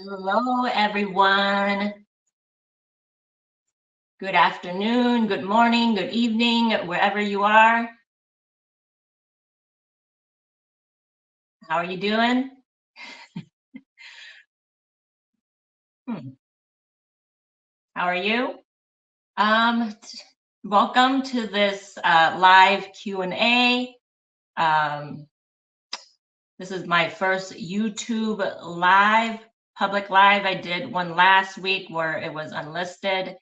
Hello, everyone. Good afternoon, good morning, good evening, wherever you are. How are you doing? How are you? Welcome to this live Q&A. This is my first YouTube live, public live. I did one last week where it was unlisted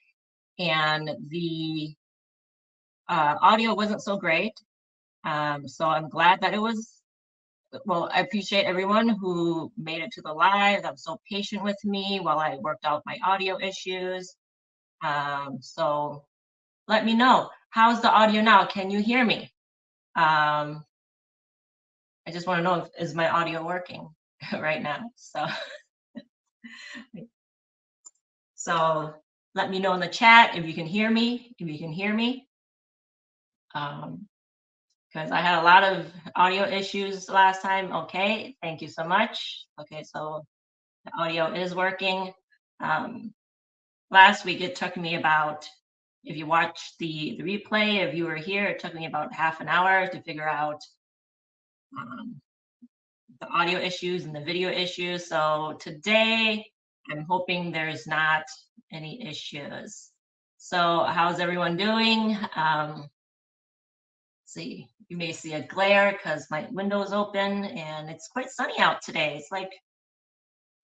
and the audio wasn't so great. So I'm glad that it was, well, I appreciate everyone who made it to the live, that was so patient with me while I worked out my audio issues. So let me know, how's the audio now? Can you hear me? I just want to know, is my audio working right now? So let me know in the chat if you can hear me, because I had a lot of audio issues last time. Okay, thank you so much. Okay, so the audio is working. Last week, it took me about, if you watch the replay, if you were here, it took me about half an hour to figure out the audio issues and the video issues. So today, I'm hoping there's not any issues. So how's everyone doing? See, you may see a glare because my window is open and it's quite sunny out today. It's like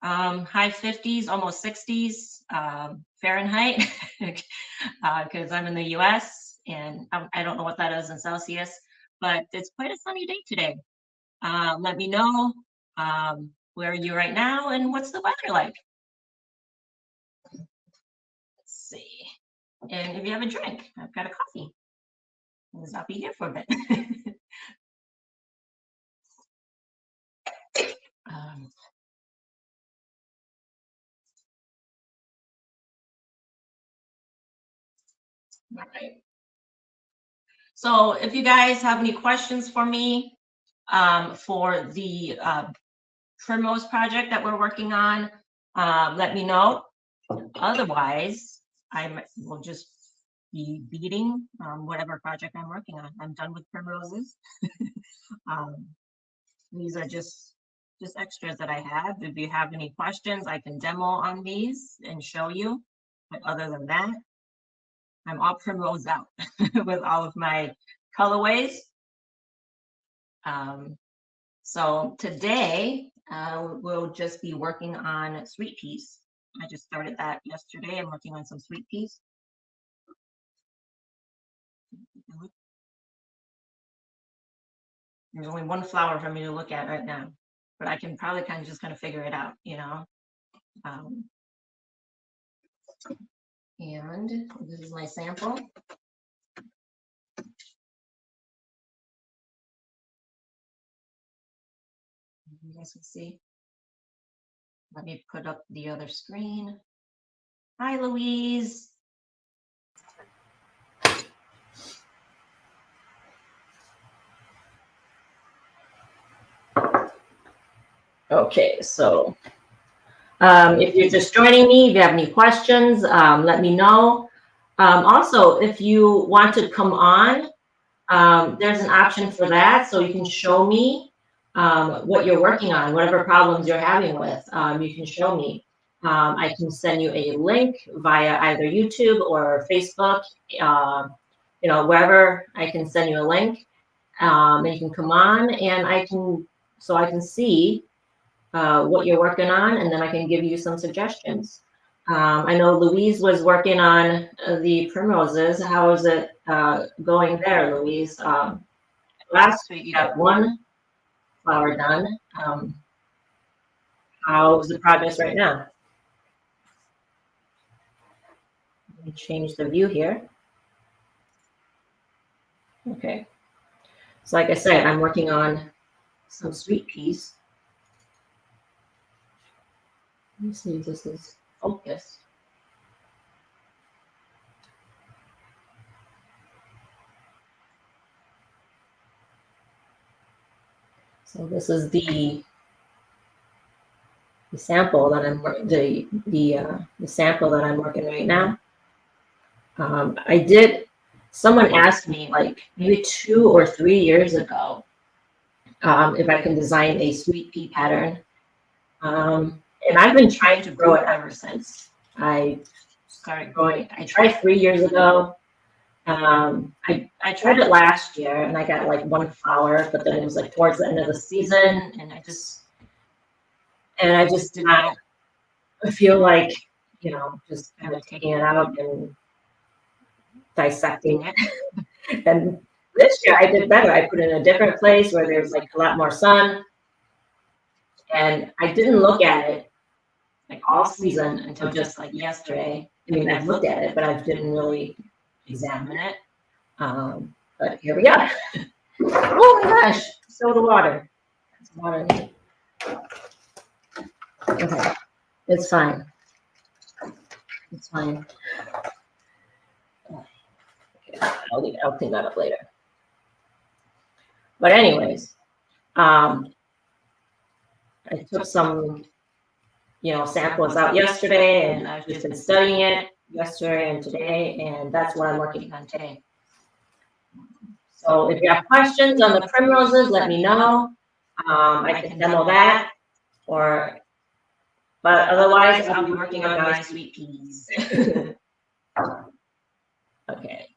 high 50s, almost 60s Fahrenheit, because I'm in the US and I don't know what that is in Celsius, but it's quite a sunny day today. Let me know where are you right now and what's the weather like? Let's see. And if you have a drink, I've got a coffee. I'll be here for a bit. All right. So if you guys have any questions for me for the Primrose project that we're working on, let me know. Otherwise, I will just be beading whatever project I'm working on. I'm done with primroses. These are just extras that I have. If you have any questions, I can demo on these and show you. But other than that, I'm all primrose out with all of my colorways. So today, we'll just be working on sweet peas. I just started that yesterday. I'm working on some sweet peas. There's only one flower for me to look at right now, but I can probably kind of figure it out, you know. And this is my sample. You guys can see. Let me put up the other screen. Hi, Louise. Okay, so if you're just joining me, if you have any questions, let me know. Also, if you want to come on, there's an option for that, so you can show me what you're working on, whatever problems you're having with, you can show me. I can send you a link via either YouTube or Facebook, you know, wherever I can send you a link, and you can come on and I can see what you're working on, and then I can give you some suggestions. I know Louise was working on the primroses. How is it going there, Louise? Last week you got one flower done. How's the progress right now? Let me change the view here. Okay. So like I said, I'm working on some sweet peas. Let me see if this is focused. So this is the sample that I'm the sample that I'm working right now. I did. Someone asked me like maybe 2 or 3 years ago if I can design a sweet pea pattern, and I've been trying to grow it ever since I started growing. I tried 3 years ago. I tried it last year and I got like one flower, but then it was like towards the end of the season, and I just did not feel like, just kind of taking it out and dissecting it. And this year I did better. I put it in a different place where there's like a lot more sun, and I didn't look at it like all season until just like yesterday. I mean, I've looked at it, but I didn't really examine it. But here we are. Oh my gosh, soda water. It's water. Okay, it's fine. It's fine. Okay, I'll clean that up later. But anyways, I took some, samples out yesterday, and I've just been studying it yesterday and today, and that's what I'm working on today. So if you have questions on the primroses, let me know. I can demo that, but otherwise I'll be working on my sweet peas. Okay.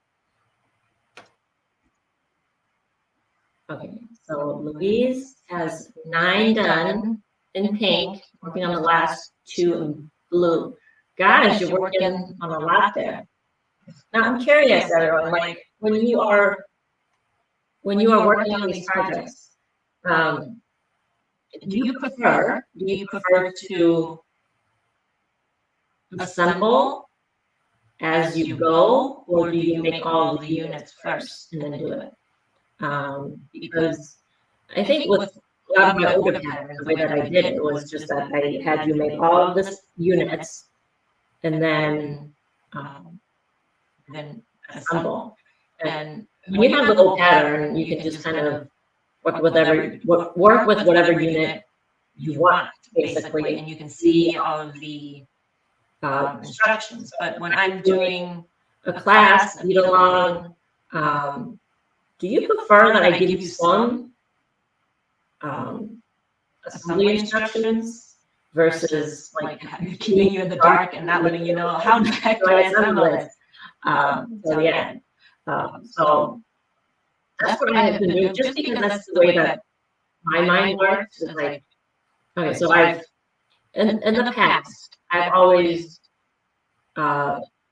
Okay, so Louise has 9 done in pink, working on the last 2 in blue. Gosh, you're working on a lot there. Now I'm curious, everyone, like when you are working on these projects, do you prefer to assemble as you go, or do you make all the units first and then do it? Because I think with a lot of my older patterns, the way that I did it was just that I had you make all of the units and then assemble. And when you have the whole pattern, you can just kind of work with whatever unit you want, basically, and you can see all of the instructions. But when I'm doing a class, Bead-along, do you prefer that I give you some assembly instructions versus like keeping you in the dark and not letting you know how the heck do I assemble it till the end? So that's what I have been doing, just because that's the way that my mind works. Is like, okay, so I've in the past I've always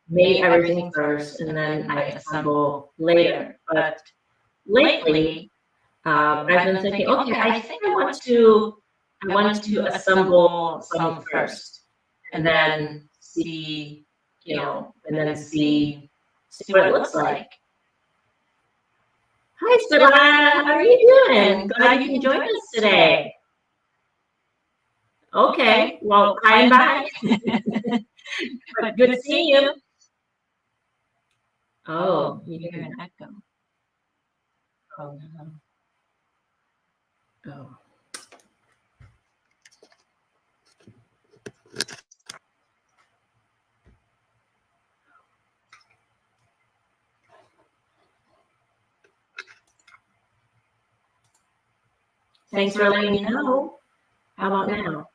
made everything first and then I assemble later. But lately, I've been thinking, okay, I think I want to assemble some first, and then see, see what it looks like. Hi, Savannah. How are you doing? Glad you can join us today. Okay, well, hi and bye. But good seeing you. Oh, you hear an echo. Oh, no. Oh. Thanks for letting me know. How about now?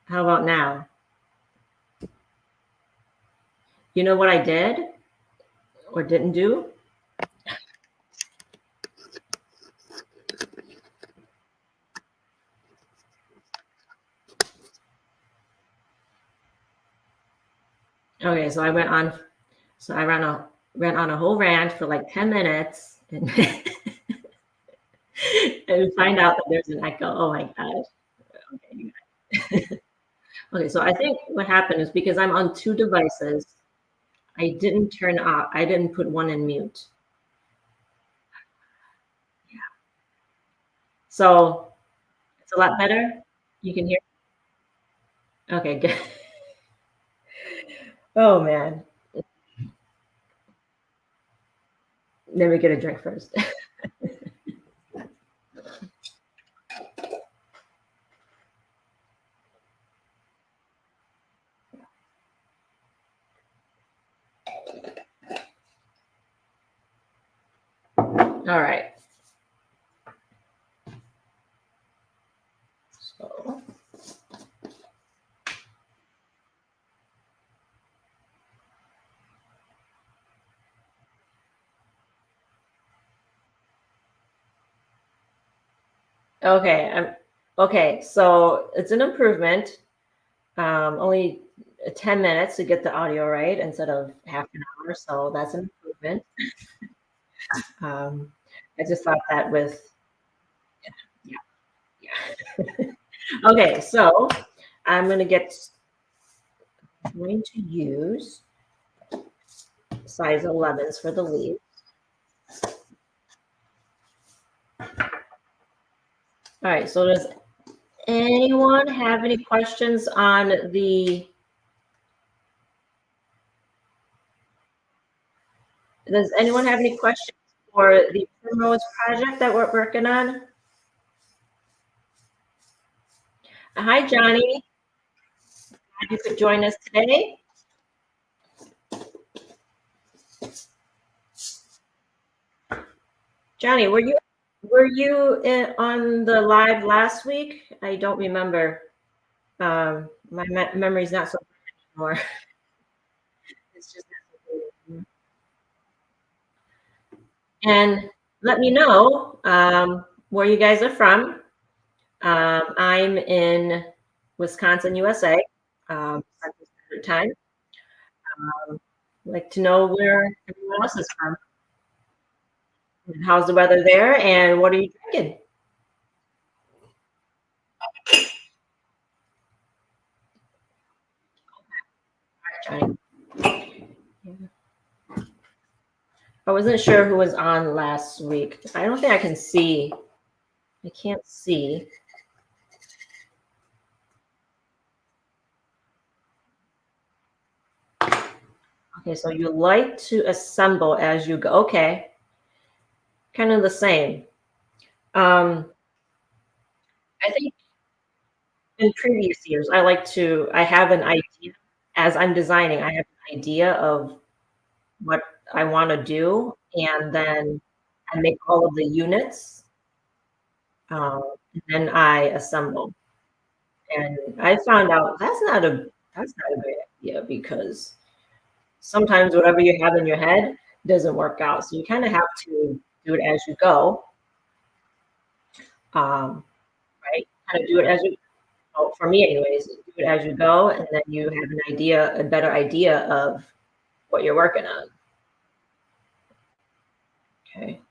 How about now? You know what I did or didn't do? Okay, so I ran on a whole rant for like 10 minutes and, and find out that there's an echo. Oh my gosh. Okay. Okay, so I think what happened is because I'm on 2 devices, I didn't put one in mute. Yeah. So it's a lot better. You can hear. Okay, good. Oh man. Let me get a drink first. All right. So, okay. Okay. So it's an improvement. Only 10 minutes to get the audio right instead of half an hour. So that's an improvement. Um, I just thought that with, yeah, yeah. Okay. So I'm going to use size 11s for the leaf. All right. So does anyone have any questions on does anyone have any questions for the Primrose project that we're working on? Hi, Johnny. Glad you could join us today. Johnny, on the live last week? I don't remember. My memory's not so good anymore. It's just not so good. And let me know where you guys are from. I'm in Wisconsin, USA, Central Standard Time. I'd like to know where everyone else is from. And how's the weather there? And what are you drinking? All right, Johnny. I wasn't sure who was on last week. I don't think I can see. I can't see. Okay, so you like to assemble as you go. Okay, kind of the same. Um, I think in previous years, I have an idea as I'm designing, I have an idea of what I want to do, and then I make all of the units, and then I assemble. And I found out that's not a great idea because sometimes whatever you have in your head doesn't work out. So you kind of have to do it as you go, right? Kind of do it as you well, for me anyways, do it as you go, and then you have a better idea of what you're working on. Okay.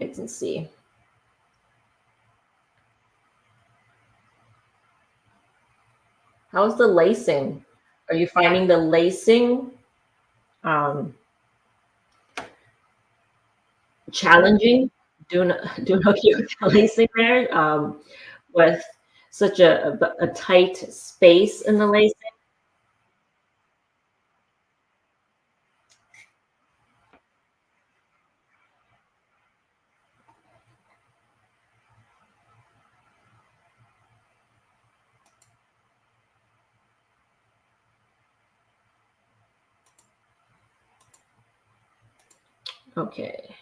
Wait and see. How's the lacing? Are you finding the lacing um, challenging? Doing okay with the lacing there with such a tight space in the lacing? Okay.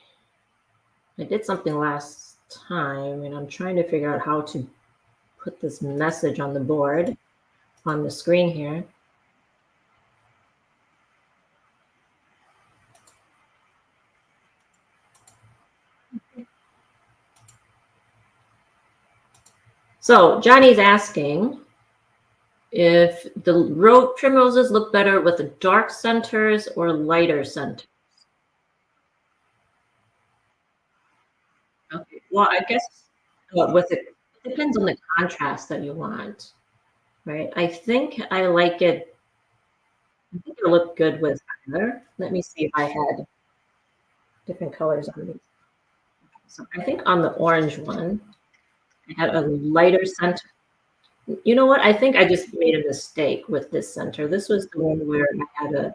I did something last time, and I'm trying to figure out how to put this message on the board on the screen here. So Johnny's asking if the primroses look better with the dark centers or lighter centers. Okay. Well, I guess it depends on the contrast that you want, right? I think it looked good with either. Let me see if I had different colors on these. So I think on the orange one, I had a lighter center. You know what? I think I just made a mistake with this center. This was the one where I had a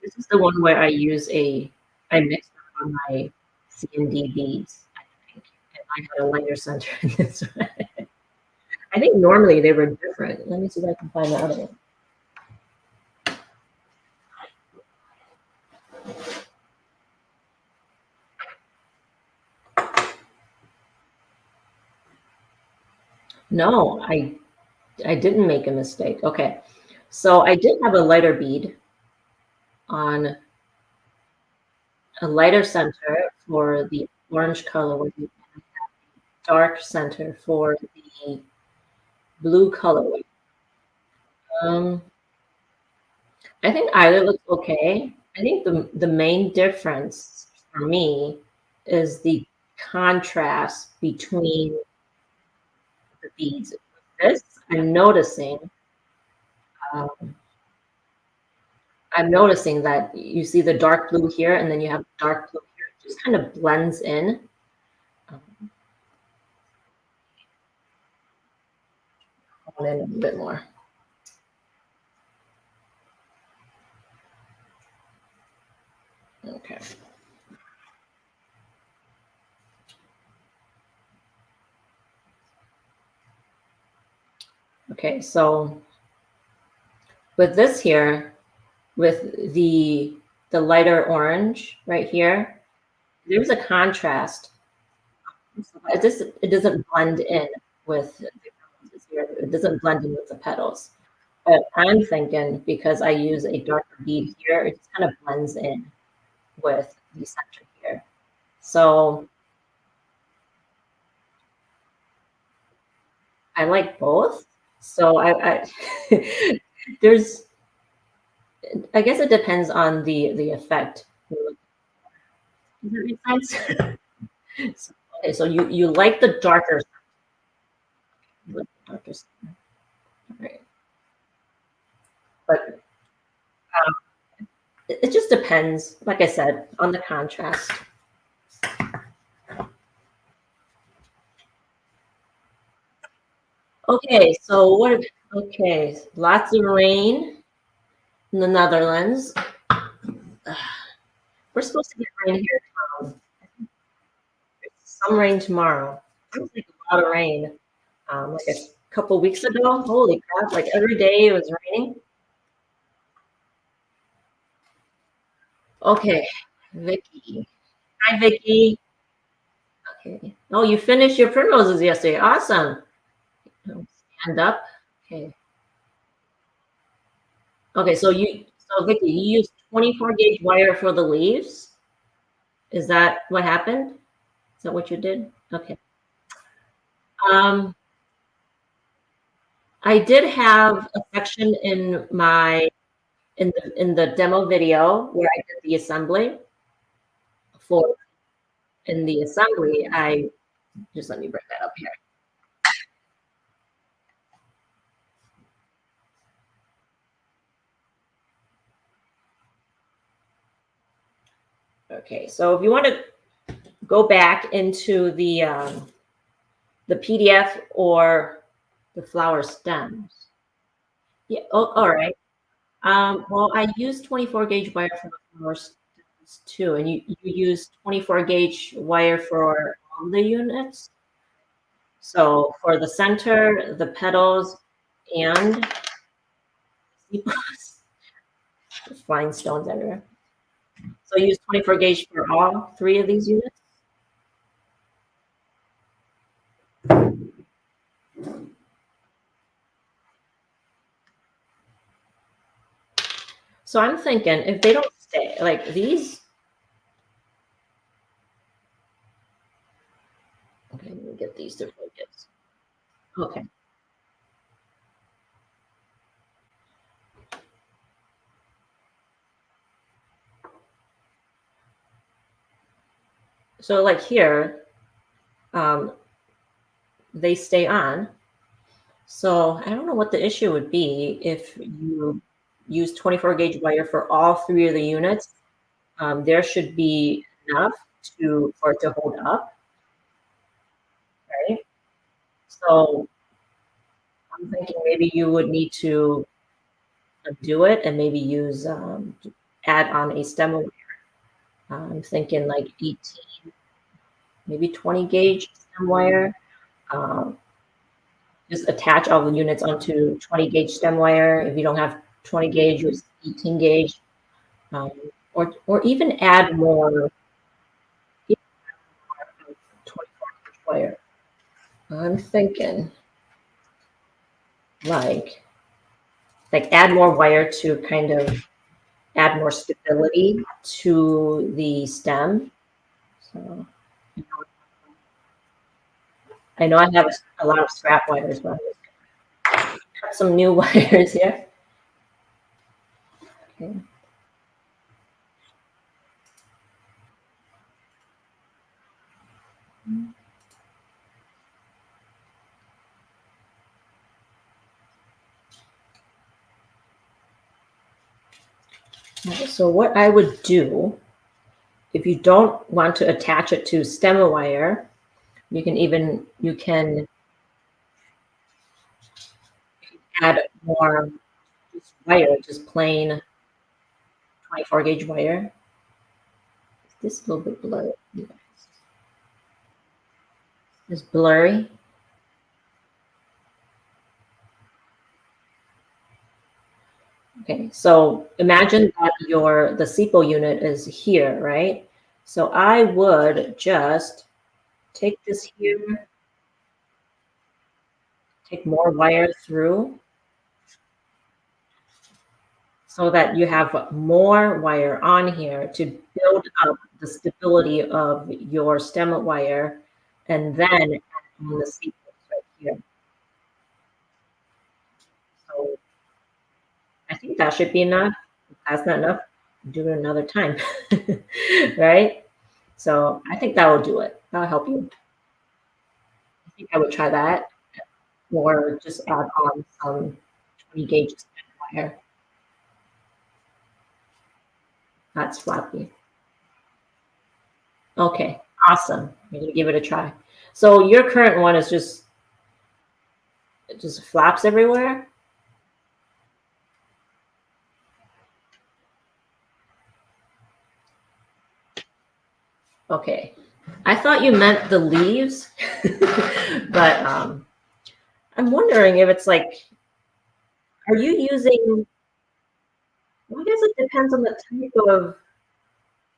this is the one where I mixed up on my C&D beads, I think, and I had a lighter center in this one. I think normally they were different. Let me see if I can find the other one. No, I didn't make a mistake. Okay. So I did have a lighter bead on a lighter center for the orange color with the dark center for the blue colorway. Um, I think either looks okay. I think the main difference for me is the contrast between the beads. This um, I'm noticing that you see the dark blue here, and then you have dark blue here. It just kind of blends in. Um, in a bit more. Okay. Okay, so with this here, with the lighter orange right here, there's a contrast. So it doesn't blend in with the roses here. It doesn't blend in with the petals. But I'm thinking because I use a darker bead here, it just kind of blends in with the center here. So I like both. So I there's I guess it depends on the effect. Does that make sense? So, okay, so you like the darker, you like the darker skin, right? But it just depends, like I said, on the contrast. Okay, so what? Okay, lots of rain in the Netherlands. We're supposed to get rain here. Some rain tomorrow. Feels like a lot of rain. Like a couple weeks ago, holy crap! Like every day it was raining. Okay, Vicky. Hi, Vicky. Okay. Oh, you finished your primroses yesterday. Awesome. Oh, stand up. Okay. Okay. So Vicky, you used 24 gauge wire for the leaves. Is that what happened? Is that what you did? Okay. Um, I did have a section in the demo video where I did the assembly for in the assembly. I just let me bring that up here. Okay. So if you want to go back into the PDF or the flower stems. Yeah. Oh, all right. Well, I use 24 gauge wire for the flower stems too, and you use 24 gauge wire for all the units. So for the center, the petals, and flying stones everywhere. So you use 24 gauge for all three of these units. So I'm thinking if they don't stay like these. Okay, let me get these to focus. Okay. So like here, um, they stay on. So I don't know what the issue would be if you use 24 gauge wire for all three of the units. There should be enough for it to hold up, right? So I'm thinking maybe you would need to do it and maybe use add on a stem wire. I'm thinking like 18, maybe 20 gauge stem wire. Um, just attach all the units onto 20 gauge stem wire. If you don't have 20 gauge, use 18 gauge, um, or even add more 24 gauge wire. I'm thinking like add more wire to kind of add more stability to the stem. So I know I have a lot of scrap wires, but I'm just gonna cut some new wires here. Okay. So what I would do, if you don't want to attach it to stem wire, you can add more just wire, just plain 24 gauge wire. This is a little bit blurry. It's blurry. Okay, so imagine that the SIPO unit is here, right? So I would just take this here, take more wire through so that you have more wire on here to build up the stability of your stem wire, and then add on the SIPOs right here. So I think that should be enough. If that's not enough, do it another time, right? So I think that will do it. That'll help you. I think I would try that, or just add on some 20 gauge wire. That's floppy. Okay, awesome. You're gonna give it a try. So your current one is just it just flaps everywhere. Okay, I thought you meant the leaves, but I'm wondering if it's like, are you using? Well, I guess it depends on the type of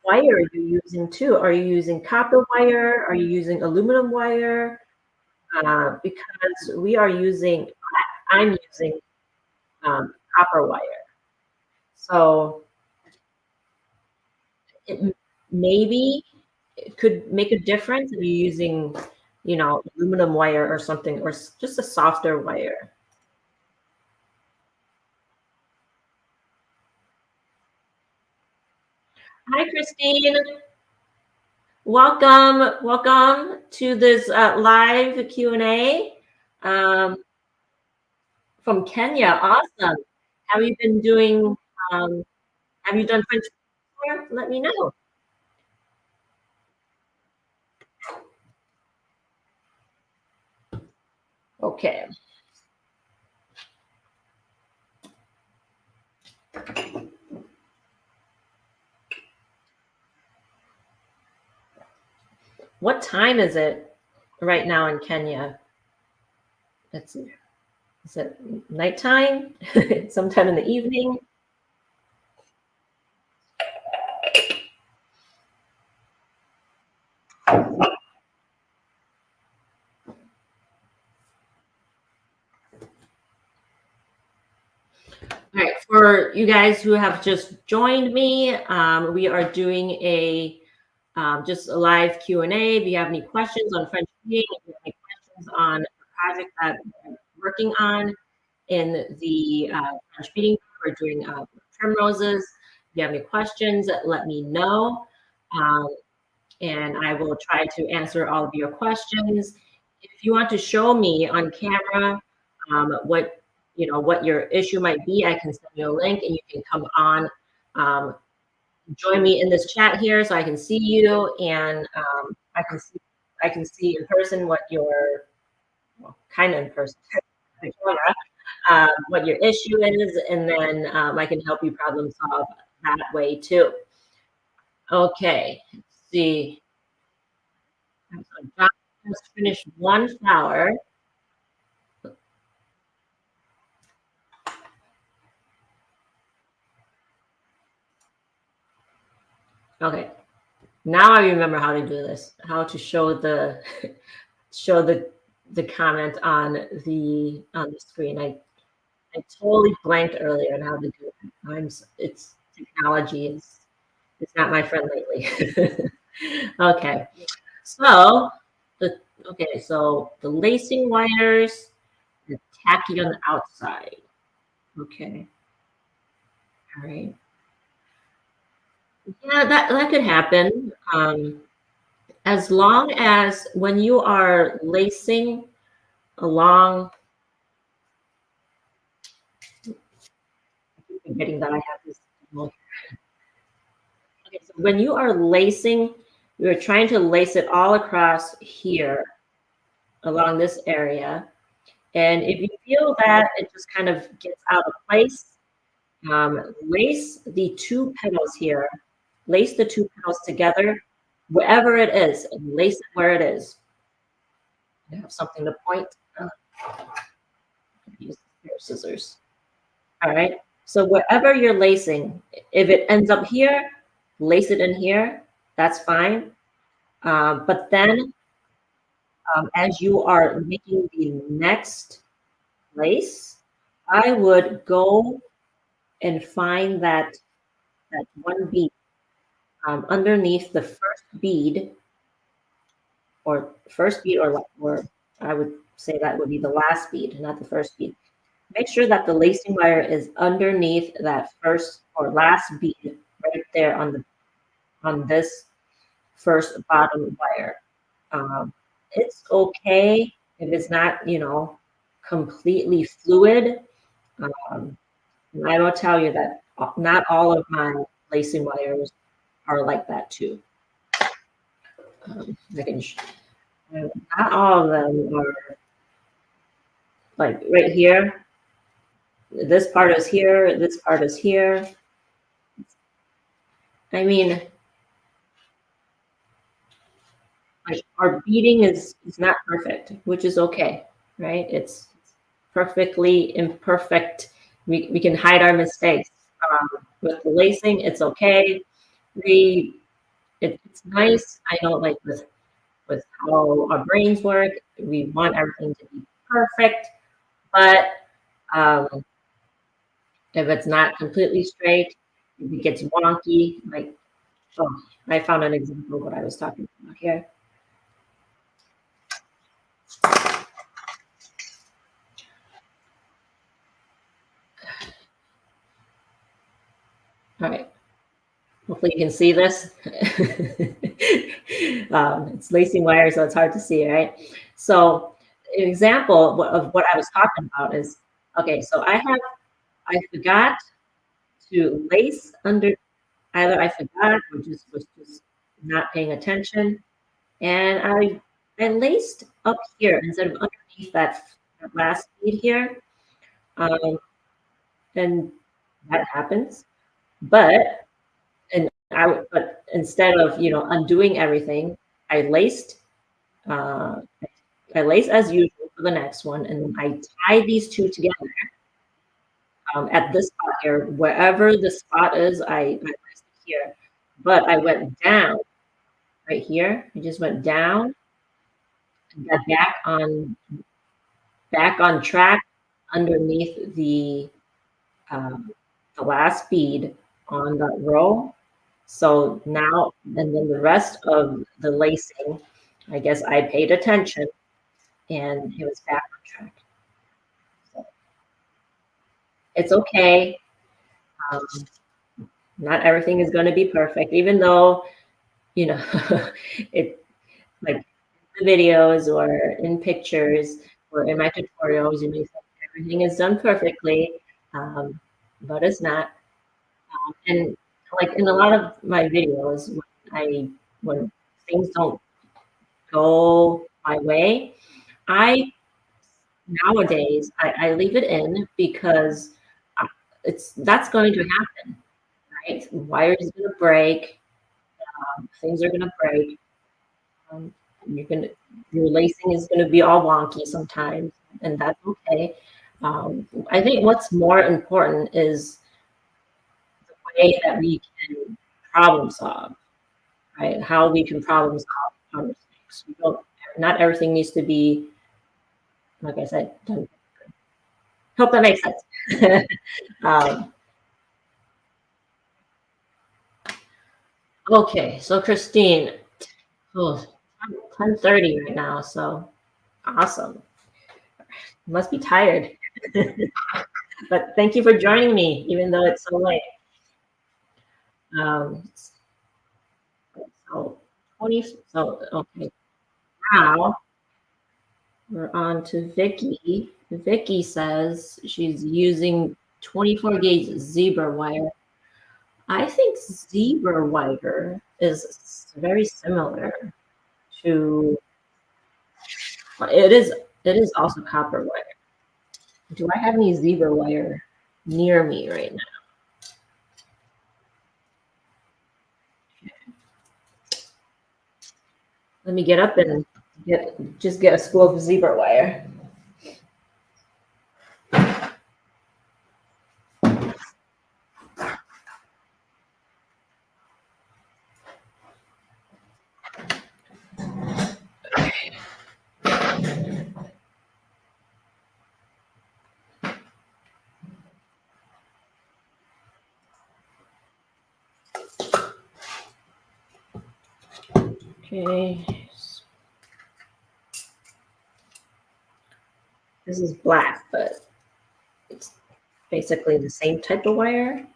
wire you're using too. Are you using copper wire? Are you using aluminum wire? Because we are using, I'm using copper wire. So it, maybe it could make a difference if you're using, aluminum wire or something, or just a softer wire. Hi, Christine. Welcome to this live Q&A from Kenya. Awesome. Have you been doing, um, have you done French before? Let me know. Okay. What time is it right now in Kenya? Is it nighttime? Sometime in the evening? All right, for you guys who have just joined me, we are doing just a live Q&A. If you have any questions on French reading, if you have any questions on the project that we're working on in the French reading, we're doing primroses. If you have any questions, let me know, and I will try to answer all of your questions. If you want to show me on camera what your issue might be, I can send you a link and you can come on, join me in this chat here so I can see you, and I can see in person what your, well, kind of in person, the camera, what your issue is, and then I can help you problem solve that way too. Okay, let's see. So John just finished one flower. Okay, now I remember how to do this. How to show the show the comment on the screen. I totally blanked earlier on how to do it. It's technology is not my friend lately. Okay, so the so the lacing wires, the tacky on the outside. Okay, all right. Yeah, that could happen. As long as when you are lacing along, I keep forgetting that I have this. Okay, so when you are lacing, you're trying to lace it all across here along this area. And if you feel that it just kind of gets out of place, lace the two petals here, lace the two petals together, wherever it is, and lace it where it is. I have something to point. Use a pair of scissors. All right. So wherever you're lacing, if it ends up here, lace it in here. That's fine. But then as you are making the next lace, I would go and find that one bead underneath the first bead, or I would say that would be the last bead, not the first bead. Make sure that the lacing wire is underneath that first or last bead right there on this first bottom wire. Um, it's okay if it's not, completely fluid. Um, and I will tell you that not all of my lacing wires are like that too. I can, not all of them are like right here. This part is here. This part is here. I mean, like our beading is not perfect, which is okay, right? It's perfectly imperfect. We can hide our mistakes. With the lacing, it's okay. It's nice. I know, like with how our brains work, we want everything to be perfect, but um, if it's not completely straight, if it gets wonky, like, oh, I found an example of what I was talking about here. All right. Hopefully you can see this. It's lacing wire, so it's hard to see, right? So an example of what I was talking about is, okay, so I forgot to lace under, either I forgot or just was just not paying attention. And I laced up here instead of underneath that last bead here. Um, and that happens. But but instead of undoing everything, I laced uh, I lace as usual for the next one, and then I tie these two together at this spot here, wherever the spot is. I laced it here, but I went down right here. I just went down and got back on track underneath um, the last bead on that row. So now, and then the rest of the lacing, I guess I paid attention and it was back on track. So it's okay. Um, Not everything is going to be perfect, even though, you know, it like in the videos or in pictures or in my tutorials, you may think everything is done perfectly, but it's not. And like in a lot of my videos, when things don't go my way, I nowadays I leave it in because uh, that's going to happen, right? Wire is going to break, things are going to break. Um, you're gonna your lacing is going to be all wonky sometimes, and that's okay. I think what's more important is the way that we can problem solve, right? How we can problem solve our mistakes. We don't, not everything needs to be, like I said, done. Hope that makes sense. um, okay, so Christine, oh, 10:30 right now, so awesome. Must be tired. But thank you for joining me, even though it's so late. Um, so 20, so okay, now we're on to Vicky. Vicky says she's using 24 gauge zebra wire. I think zebra wire is very similar to it is also copper wire. Do I have any zebra wire near me right now? Let me get up and get a spool of zebra wire. Okay. This is black, but it's basically the same type of wire.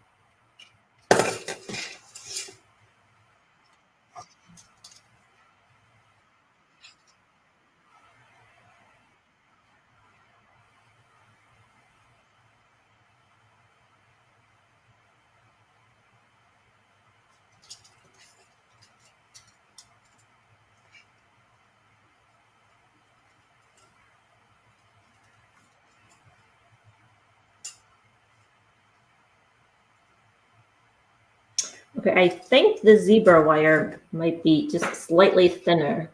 Okay, I think the zebra wire might be just slightly thinner.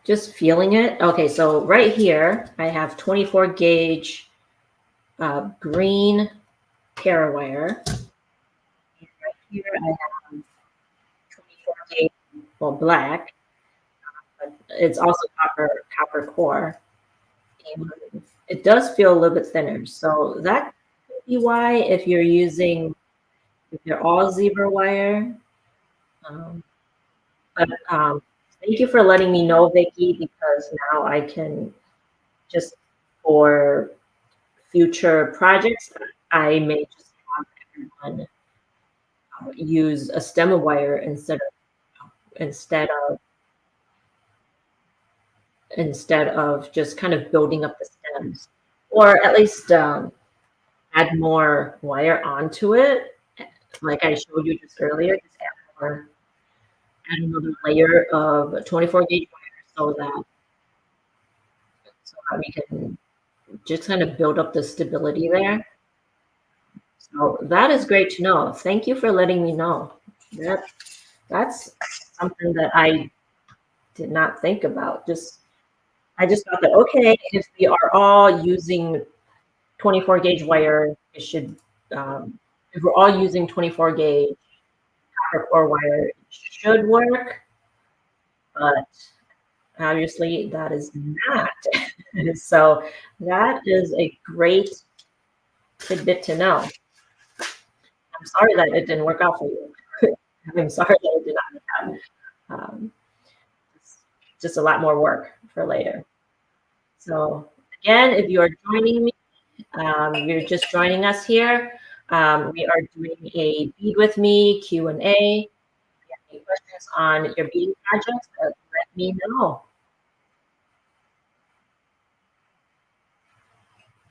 Just feeling it. Okay, so right here I have 24 gauge green parawire. And right here I have 24 gauge, well, black, but it's also copper core. And it does feel a little bit thinner. So that could be why if you're all zebra wire. Um, but thank you for letting me know, Vicky, because now I can just for future projects, I may just have everyone use a stem wire instead of instead of just kind of building up the stems, or at least add more wire onto it, like I showed you just earlier. Just add another layer of 24 gauge wire so that we can just kind of build up the stability there. So that is great to know. Thank you for letting me know. That that's something that I did not think about. I just thought that okay, if we are all using 24 gauge wire, it should if we're all using 24 gauge copper core wire, it should work, but obviously that is not. So that is a great tidbit to know. I'm sorry that it didn't work out for you. I'm sorry that it did not work out. It's just a lot more work for later. So again, if you are joining me, you're just joining us here. We are doing a bead with me Q&A. If you have any questions on your beading projects, let me know.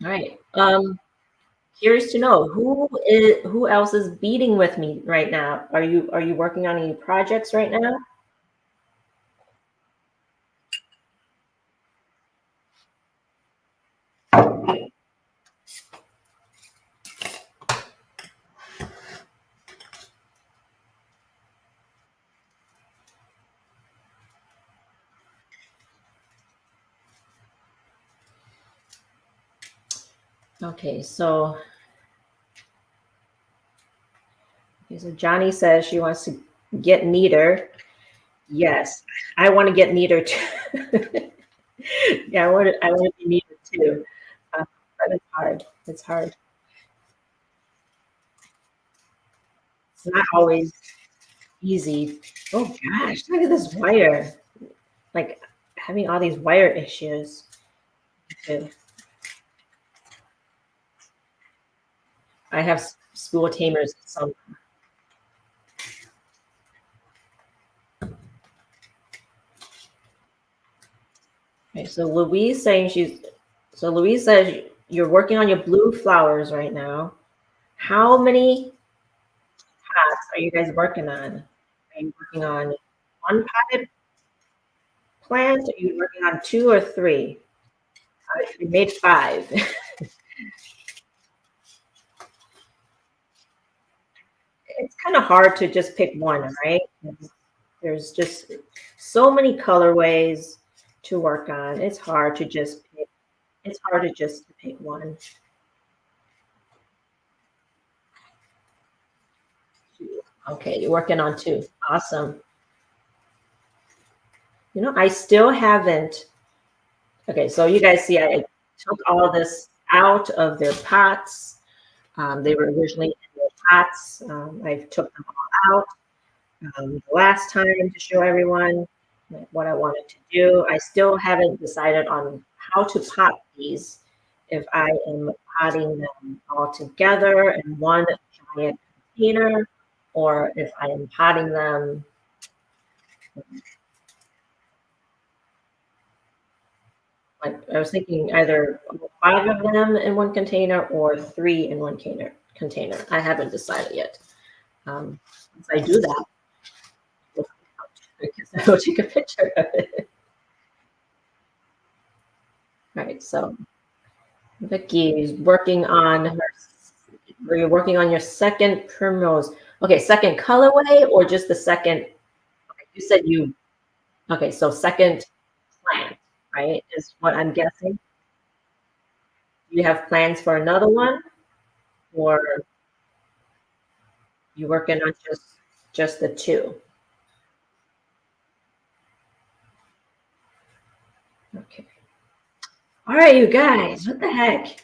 All right. Curious to know who else is beading with me right now? Are you working on any projects right now? Okay, so Johnny says she wants to get neater. Yes, I want to get neater too. Yeah, I want to be neater too. But it's hard. It's hard. It's not always easy. Oh gosh, look at this wire. Like having all these wire issues. Okay. I have school tamers. Okay, so Louise says you're working on your blue flowers right now. How many pots are you guys working on? Are you working on one potted plant? Are you working on two or three? You made five. It's kind of hard to just pick one, right? There's just so many colorways to work on. It's hard to just pick one. Okay, you're working on two. Awesome. I still haven't. Okay, so you guys see, I took all this out of their pots. They were originally in their pots. I took them all out the last time to show everyone what I wanted to do. I still haven't decided on how to pot these. If I am potting them all together in one giant container, or if I am potting them. Like I was thinking either five of them in one container or three in one container. I haven't decided yet. Once I do that, I will take a picture of it. All right, so Vicky is working on her. You're working on your second primrose. Okay, second colorway or just the second? Okay, you said you. Okay, so second plant, right? Is what I'm guessing. Do you have plans for another one, or you working on just the two? Okay. All right, you guys. What the heck?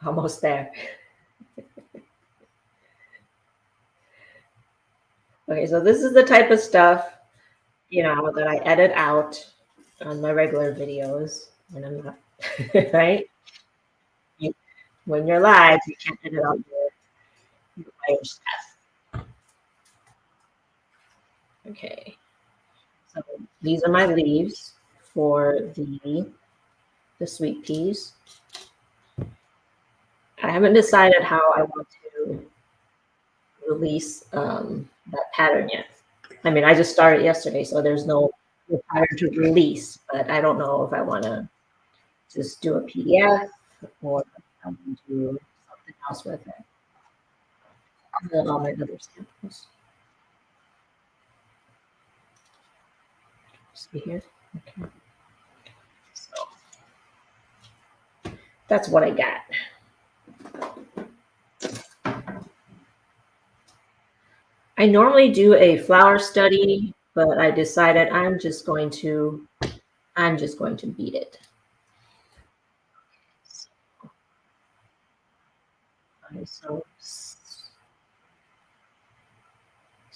Almost there. Okay, so this is the type of stuff, that I edit out on my regular videos when I'm not, right? You, when you're live, you can't edit out your live stuff. Okay, so these are my leaves for the sweet peas. I haven't decided how I want to release that pattern yet. I mean, I just started yesterday, so there's no pattern to release, but I don't know if I want to just do a PDF or I want to do something else with it. And then all my other samples. See here? Okay. So that's what I got. I normally do a flower study, but I decided I'm just going to beat it. Okay, so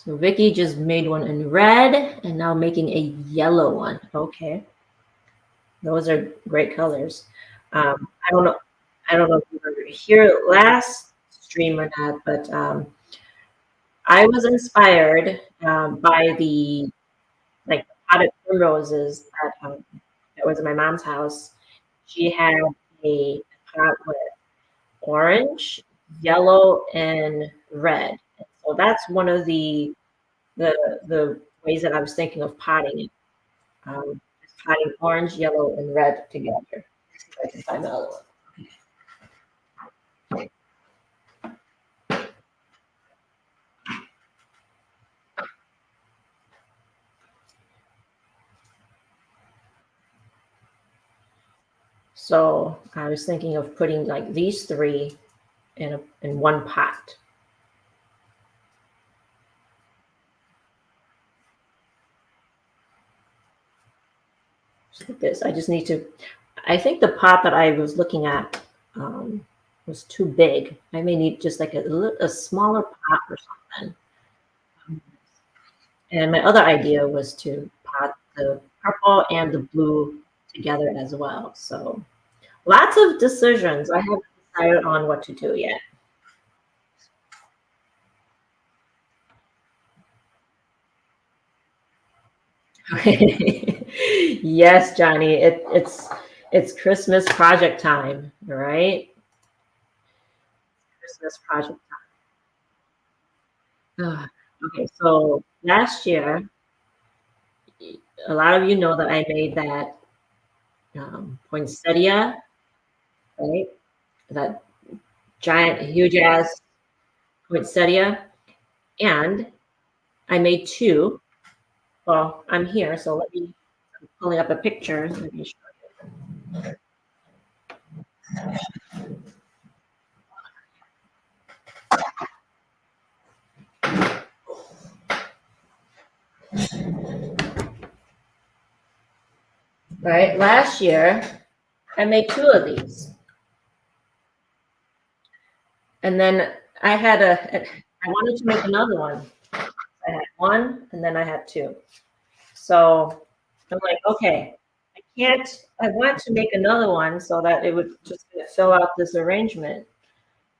Vicky just made one in red and now making a yellow one. Okay. Those are great colors. I don't know. I don't know if you were here last stream or not, but I was inspired by the like potted primroses that was in my mom's house. She had a pot with orange, yellow, and red. So that's one of the the ways that I was thinking of potting it. Just potting orange, yellow, and red together. Let's see if I can find the other one. So I was thinking of putting like these three in one pot. Just like this. I just need to. I think the pot that I was looking at um, was too big. I may need just like a smaller pot or something. And my other idea was to pot the purple and the blue together as well. So lots of decisions. I haven't decided on what to do yet. Yes, Johnny. It's Christmas project time, right? Christmas project time. Okay, so last year, a lot of you know that I made that poinsettia, right? That giant, huge ass poinsettia, and I made two. Well, I'm here, so I'm pulling up a picture. Let me show you. Right, last year I made two of these, and then I wanted to make another one. I had one, and then I had two. So I'm like, okay, I can't. I want to make another one so that it would just fill out this arrangement.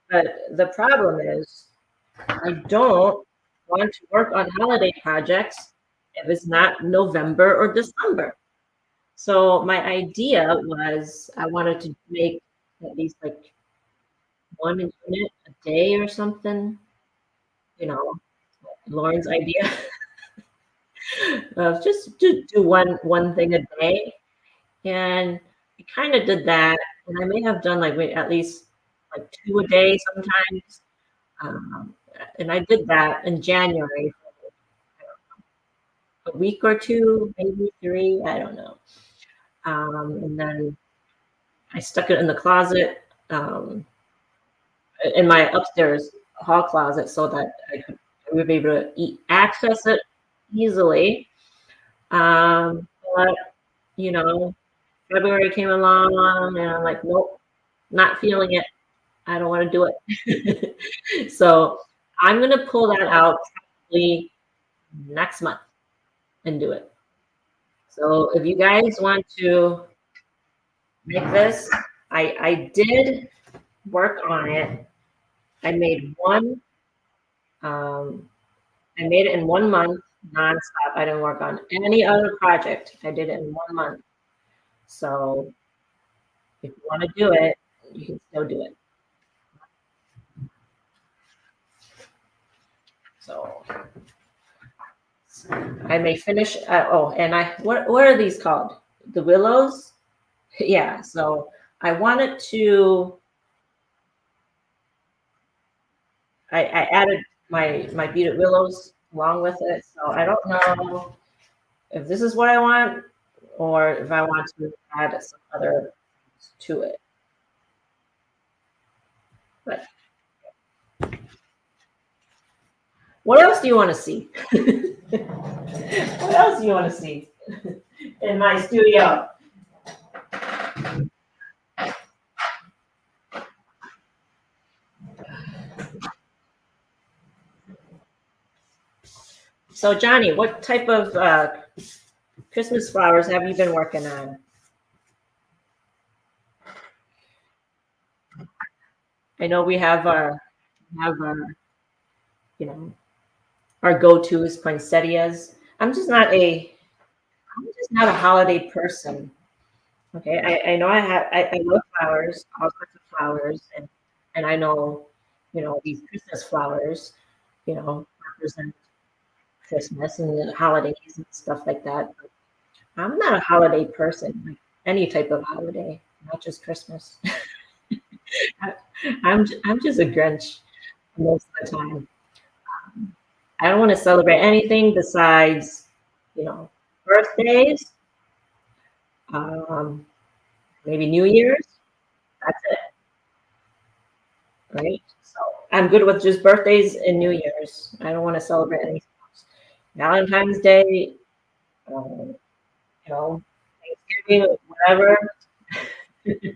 But the problem is, I don't want to work on holiday projects if it's not November or December. So my idea was I wanted to make at least like one unit a day or something, you know, Lauren's idea of just to do one thing a day. And I kind of did that, and I may have done like at least like two a day sometimes. Um, and I did that in January, a week or two, maybe three, I don't know. And then I stuck it in the closet, in my upstairs hall closet, so that I would be able to access it easily. But you know, February came along, and I'm like, nope, not feeling it. I don't want to do it. So I'm gonna pull that out probably next month and do it. So if you guys want to make this, I did work on it. I made one. Um, I made it in 1 month nonstop. I didn't work on any other project. I did it in 1 month. So if you want to do it, you can still do it. So I may finish. Oh, and what are these called? The willows? Yeah. So I wanted to. I added my beaded willows along with it. So I don't know if this is what I want or if I want to add some other to it. But what else do you want to see? What else do you want to see in my studio? So, Johnny, what type of Christmas flowers have you been working on? I know we have our, you know, our go-to is poinsettias. I'm just not a holiday person. Okay, I know I love flowers, all sorts of flowers, and I know, these Christmas flowers, represent Christmas and the holidays and stuff like that. But I'm not a holiday person, like any type of holiday, not just Christmas. I, I'm just a Grinch most of the time. I don't want to celebrate anything besides, you know, birthdays, um, maybe New Year's. That's it, right? So I'm good with just birthdays and New Year's. I don't want to celebrate anything else. Valentine's Day, know, Thanksgiving, whatever. I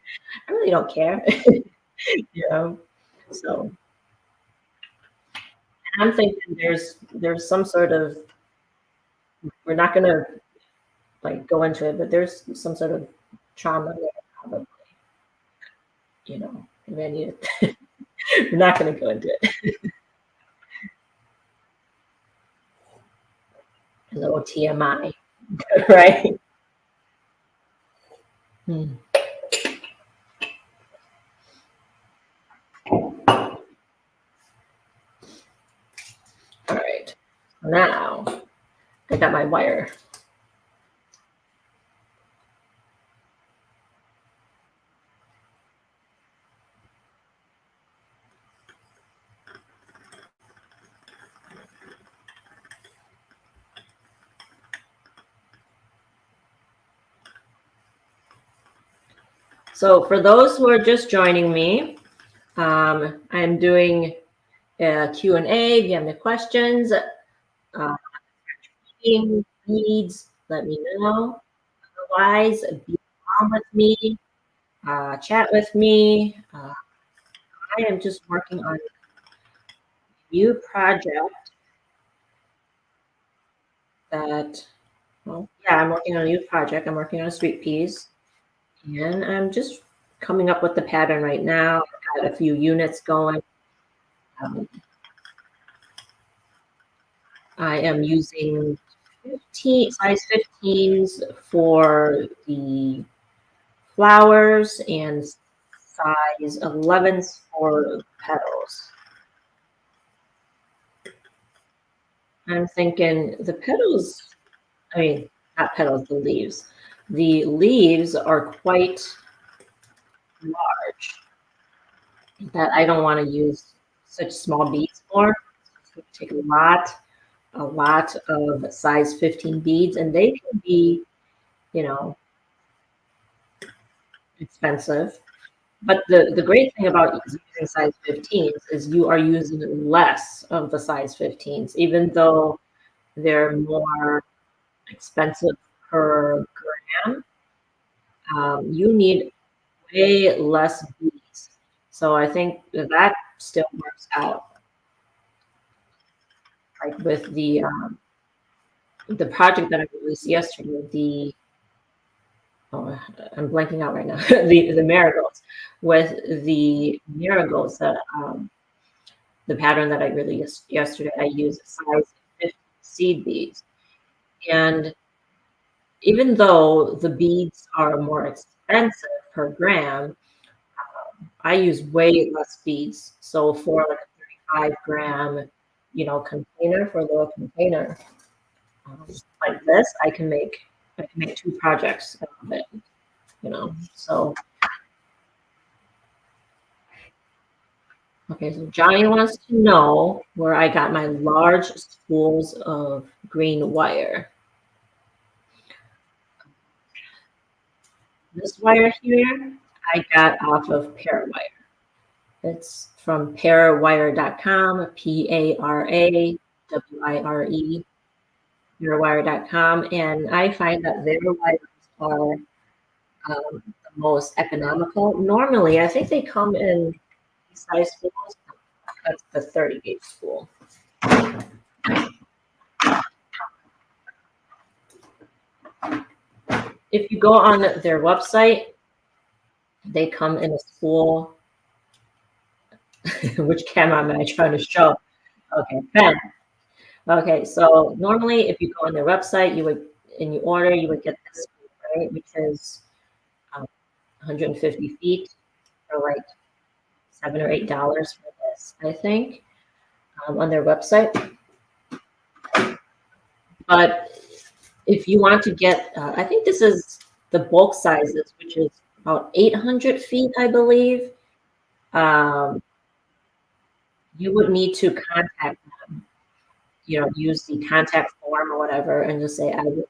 really don't care, you know. So I'm thinking there's some sort of, we're not gonna like go into it, but there's some sort of trauma there, probably, and then we're not gonna go into it. A little TMI, right? Hmm. All right. Now I got my wire. So for those who are just joining me, I'm doing a Q&A. If you have any questions, needs, let me know. Otherwise, be on with me, chat with me. I am just working on a new project that, well, yeah, I'm working on a new project. I'm working on sweet peas, and I'm just coming up with the pattern right now. I've got a few units going. Um, I am using size 15s for the flowers and size 11s for petals. I'm thinking the petals, I mean, not petals, the leaves. The leaves are quite large that I don't want to use such small beads for. It's going to take a lot of size 15 beads, and they can be, you know, expensive. But the great thing about using size 15s is you are using less of the size 15s, even though they're more expensive per gram. You need way less beads. So I think that still works out. Like with the project that I released yesterday, I'm blanking out right now, the marigolds. With the marigolds that the pattern that I released yesterday, I used size 50 seed beads. And even though the beads are more expensive per gram, I use way less beads. So for like a 35-gram, container, for a little container like this, I can make two projects out of it. So okay. So Johnny wants to know where I got my large spools of green wire. This wire here, I got off of Parawire. It's from parawire.com, Parawire, parawire.com. And I find that their wires are the most economical. Normally, I think they come in size spools. That's the 30 gauge spool. If you go on their website, they come in a spool. Which camera am I trying to show? Okay, Ben. Okay, so normally if you go on their website, you would, and you order, you would get this, right, which is 150 feet for like $7 or $8 for this, I think, on their website. But if you want to get, I think this is the bulk sizes, which is about 800 feet, I believe. Um, you would need to contact, use the contact form or whatever, and just say, I would like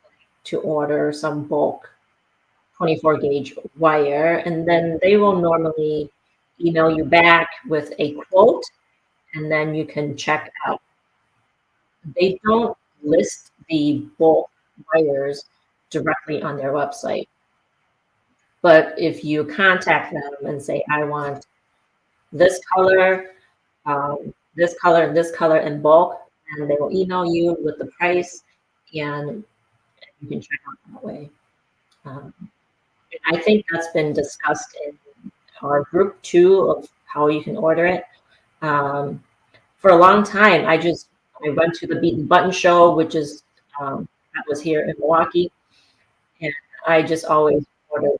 to order some bulk 24 gauge wire. And then they will normally email you back with a quote, and then you can check out. They don't list the bulk wires directly on their website. But if you contact them and say, I want this color, this color, and this color in bulk, and they will email you with the price, and you can check out that way. Um, I think that's been discussed in our group too of how you can order it. Um, for a long time, I went to the Beat and Button show, which is that was here in Milwaukee, and I just always ordered.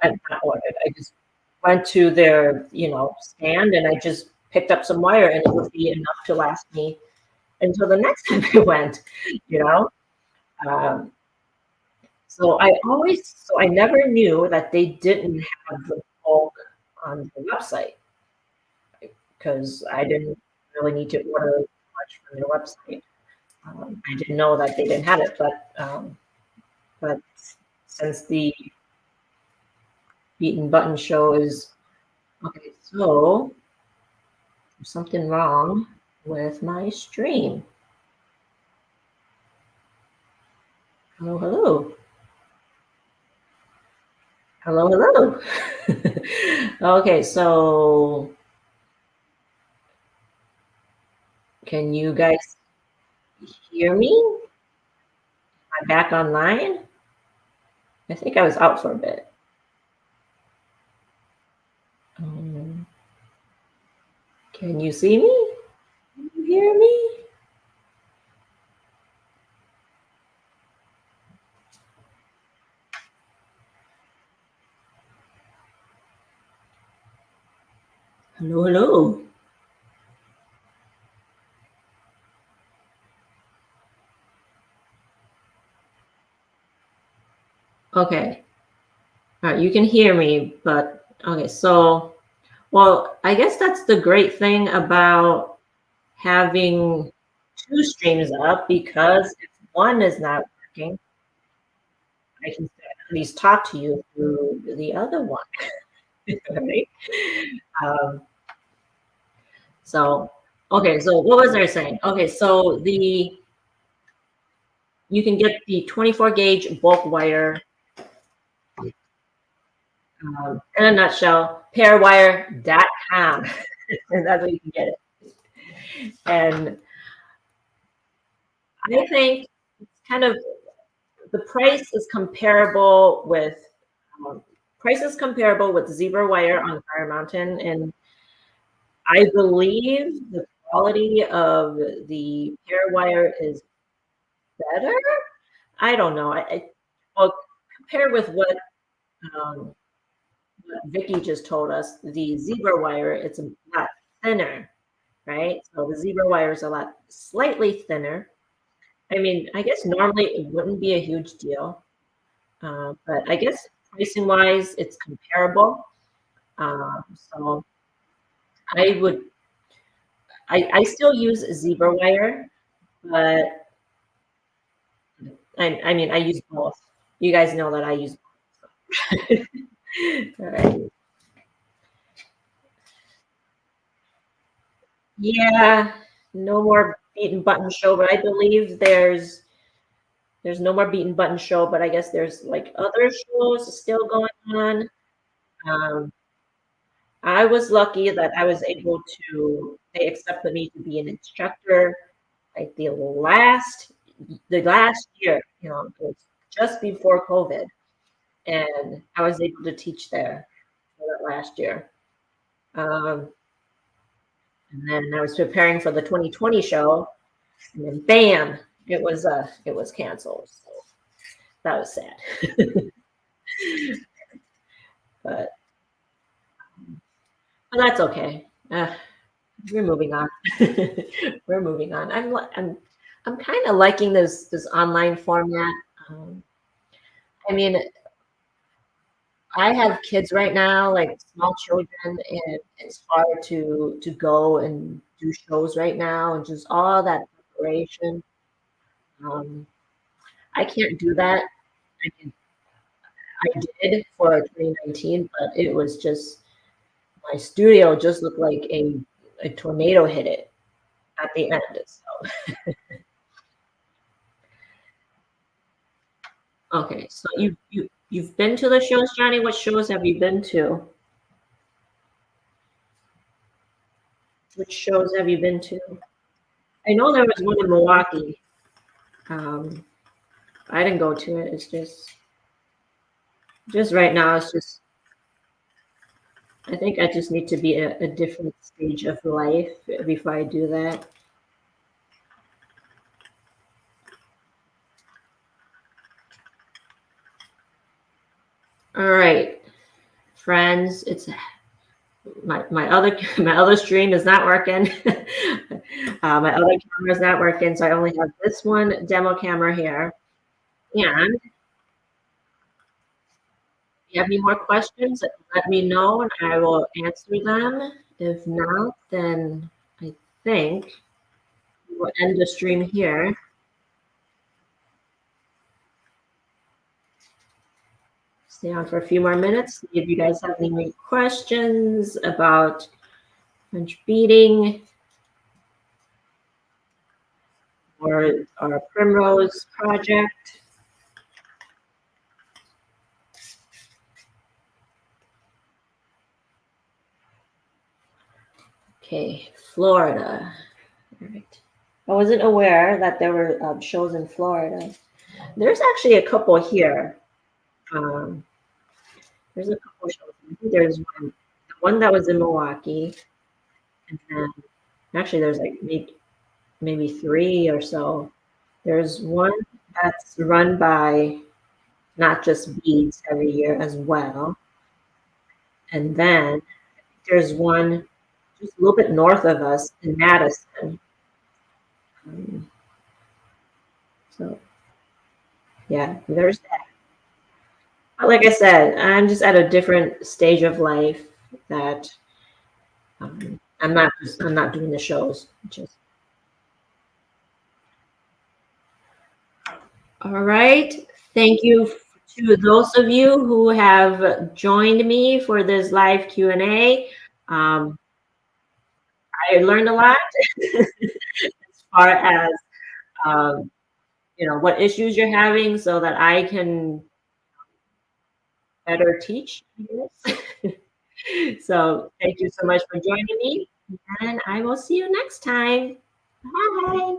I not ordered. I just went to their stand, and I just picked up some wire, and it would be enough to last me until the next time I went. You know, um, so I never knew that they didn't have the bulk on the website because I didn't really need to order much from their website. I didn't know that they didn't have it, but since the Beat and Button show is okay, so there's something wrong with my stream. Hello, hello. Hello, hello. Okay, so can you guys hear me? Am I back online? I think I was out for a bit. Can you see me? Can you hear me? Hello, hello. Okay. All right, you can hear me, but okay, so, well, I guess that's the great thing about having two streams up because if one is not working, I can at least talk to you through the other one, right? Um, so, okay, so what was I saying? Okay, so you can get the 24 gauge bulk wire in a nutshell, pairwire.com. And that's where you can get it. And I think it's kind of the price is comparable with zebra wire on Fire Mountain, and I believe the quality of the pair wire is better. I don't know. Well, compared with um, what Vicky just told us, the zebra wire it's a lot thinner, right? So the zebra wire is a lot slightly thinner. I mean, I guess normally it wouldn't be a huge deal, but I guess pricing wise, it's comparable. So I would, I still use zebra wire, but I mean, I use both. You guys know that I use both. All right. Yeah, no more beat and button show, but I believe there's no more beat and button show, but I guess there's like other shows still going on. Um, I was lucky that I was able to, they accepted me to be an instructor like the last year, it was just before COVID. And I was able to teach there for that last year. Um, and then I was preparing for the 2020 show. And then bam, it was canceled. So that was sad. But but that's okay. We're moving on. We're moving on. I'm kind of liking this online format. Um, I mean, I have kids right now, like small children, and it's hard to go and do shows right now and just all that preparation. Um, I can't do that. I can, I did for 2019, but it was just my studio just looked like a tornado hit it at the end. So okay, so you've been to the shows, Johnny? What shows have you been to? Which shows have you been to? I know there was one in Milwaukee. Um, I didn't go to it. It's just right now. It's just I think I just need to be at a different stage of life before I do that. All right, friends. It's my other my other stream is not working. My other camera is not working, so I only have this one demo camera here. And if you have any more questions, let me know and I will answer them. If not, then I think we'll end the stream here. Stay on for a few more minutes. If you guys have any questions about French beading or our Primrose project. Okay, Florida. All right. I wasn't aware that there were shows in Florida. There's actually a couple here. Um, there's a couple shows. I think there's one that was in Milwaukee, and then actually there's like maybe three or so. There's one that's run by Not Just Beads every year as well, and then there's one just a little bit north of us in Madison. Um, so yeah, there's that. But like I said, I'm just at a different stage of life that I'm not doing the shows. Just all right. Thank you to those of you who have joined me for this live Q&A. Um, I learned a lot as far as um, what issues you're having, so that I can better teach, I guess. So thank you so much for joining me, and I will see you next time. Bye.